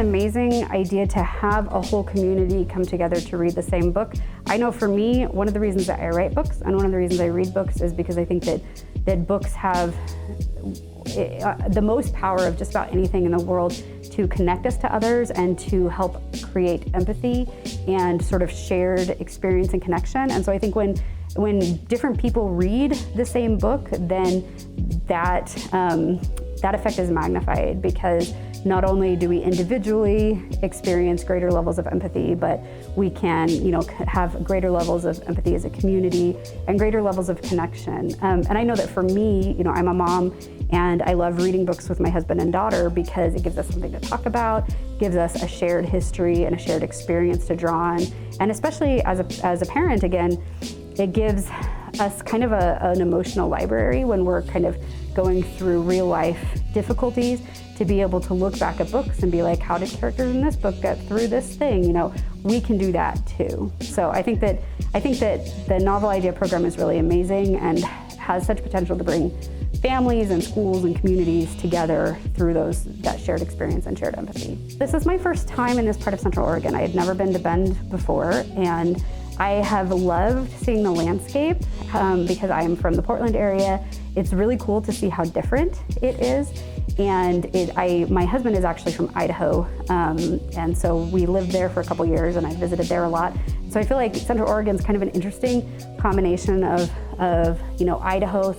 an amazing idea to have a whole community come together to read the same book. I know for me, one of the reasons that I write books and one of the reasons I read books is because I think that books have the most power of just about anything in the world to connect us to others and to help create empathy and sort of shared experience and connection. And so I think when different people read the same book, then that effect is magnified, because not only do we individually experience greater levels of empathy, but we can, have greater levels of empathy as a community and greater levels of connection. And I know that for me, I'm a mom and I love reading books with my husband and daughter because it gives us something to talk about, gives us a shared history and a shared experience to draw on. And especially as a parent, again, it gives us kind of an emotional library when we're kind of going through real life difficulties, to be able to look back at books and be like, how did characters in this book get through this thing? We can do that too. So I think that the Novel Idea Program is really amazing and has such potential to bring families and schools and communities together through that shared experience and shared empathy. This is my first time in this part of Central Oregon. I had never been to Bend before, and I have loved seeing the landscape because I am from the Portland area. It's really cool to see how different it is. And my husband is actually from Idaho, and so we lived there for a couple years, and I visited there a lot. So I feel like Central Oregon is kind of an interesting combination of Idaho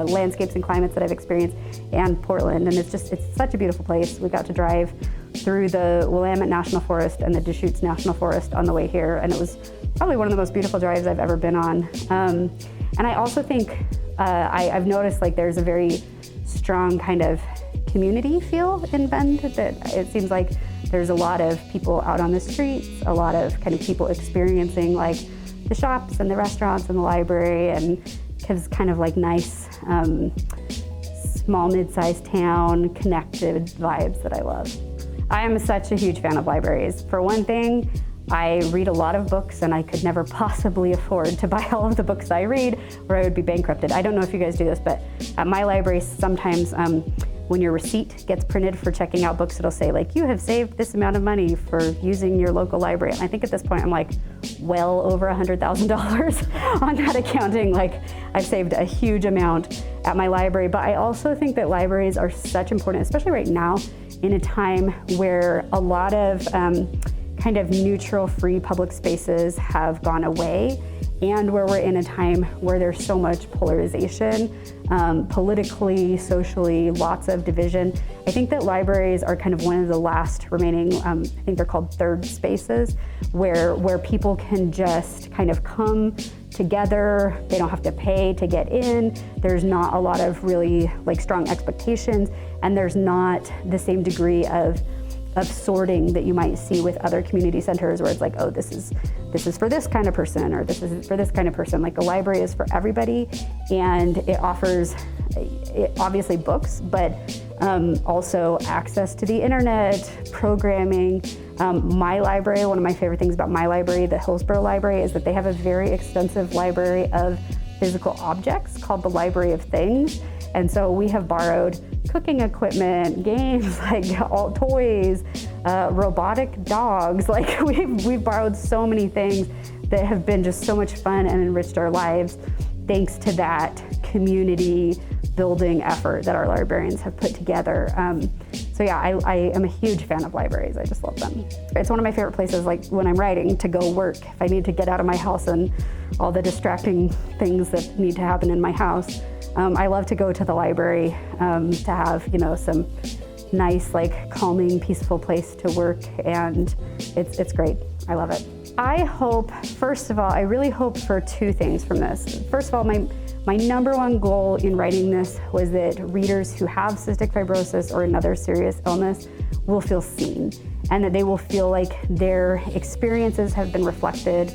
landscapes and climates that I've experienced, and Portland, and it's such a beautiful place. We got to drive through the Willamette National Forest and the Deschutes National Forest on the way here, and it was probably one of the most beautiful drives I've ever been on. And I also think I've noticed there's a very strong kind of community feel in Bend, that it seems like there's a lot of people out on the streets, a lot of kind of people experiencing the shops and the restaurants and the library, and gives kind of nice small mid-sized town connected vibes that I love. I am such a huge fan of libraries. For one thing, I read a lot of books, and I could never possibly afford to buy all of the books I read, or I would be bankrupted. I don't know if you guys do this, but at my library, sometimes when your receipt gets printed for checking out books, it'll say you have saved this amount of money for using your local library. And I think at this point I'm well over $100,000 on that accounting. I've saved a huge amount at my library. But I also think that libraries are such important, especially right now in a time where a lot of kind of neutral, free public spaces have gone away, and where we're in a time where there's so much polarization, politically, socially, lots of division. I think that libraries are kind of one of the last remaining, I think they're called third spaces, where people can just kind of come together. They don't have to pay to get in. There's not a lot of really strong expectations, and there's not the same degree of sorting that you might see with other community centers, where it's oh, this is for this kind of person, or this is for this kind of person. The library is for everybody, and it offers obviously books, but also access to the internet, programming. My library, one of my favorite things about my library, the Hillsborough Library, is that they have a very extensive library of physical objects called the Library of Things. And so we have borrowed cooking equipment, games, all toys, robotic dogs. We've borrowed so many things that have been just so much fun and enriched our lives, thanks to that community building effort that our librarians have put together. So yeah, I am a huge fan of libraries. I just love them. It's one of my favorite places, when I'm writing, to go work. If I need to get out of my house and all the distracting things that need to happen in my house, I love to go to the library to have, some nice, calming, peaceful place to work, and it's great. I love it. I hope, first of all, I really hope for two things from this. First of all, my number one goal in writing this was that readers who have cystic fibrosis or another serious illness will feel seen, and that they will feel like their experiences have been reflected.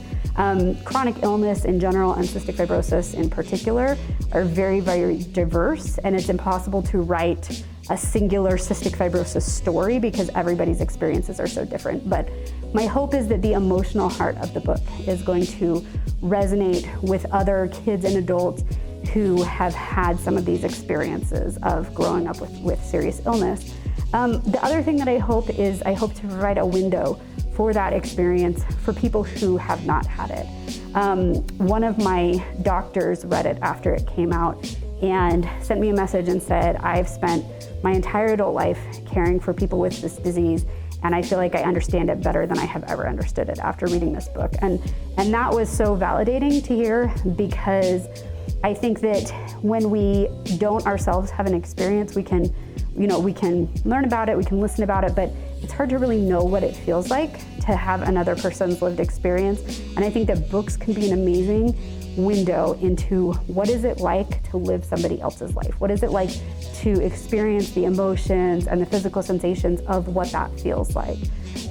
Chronic illness in general and cystic fibrosis in particular are very, very diverse, and it's impossible to write a singular cystic fibrosis story because everybody's experiences are so different. But my hope is that the emotional heart of the book is going to resonate with other kids and adults who have had some of these experiences of growing up with serious illness. The other thing that I hope to provide a window for that experience for people who have not had it. One of my doctors read it after it came out and sent me a message and said, I've spent my entire adult life caring for people with this disease, and I feel like I understand it better than I have ever understood it after reading this book. And that was so validating to hear, because I think that when we don't ourselves have an experience, we can learn about it, we can listen about it, but it's hard to really know what it feels like to have another person's lived experience. And I think that books can be an amazing window into what is it like to live somebody else's life? What is it like to experience the emotions and the physical sensations of what that feels like?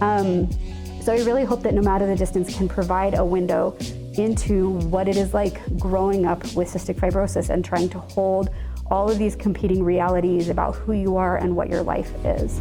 So I really hope that No Matter the Distance can provide a window into what it is like growing up with cystic fibrosis and trying to hold all of these competing realities about who you are and what your life is.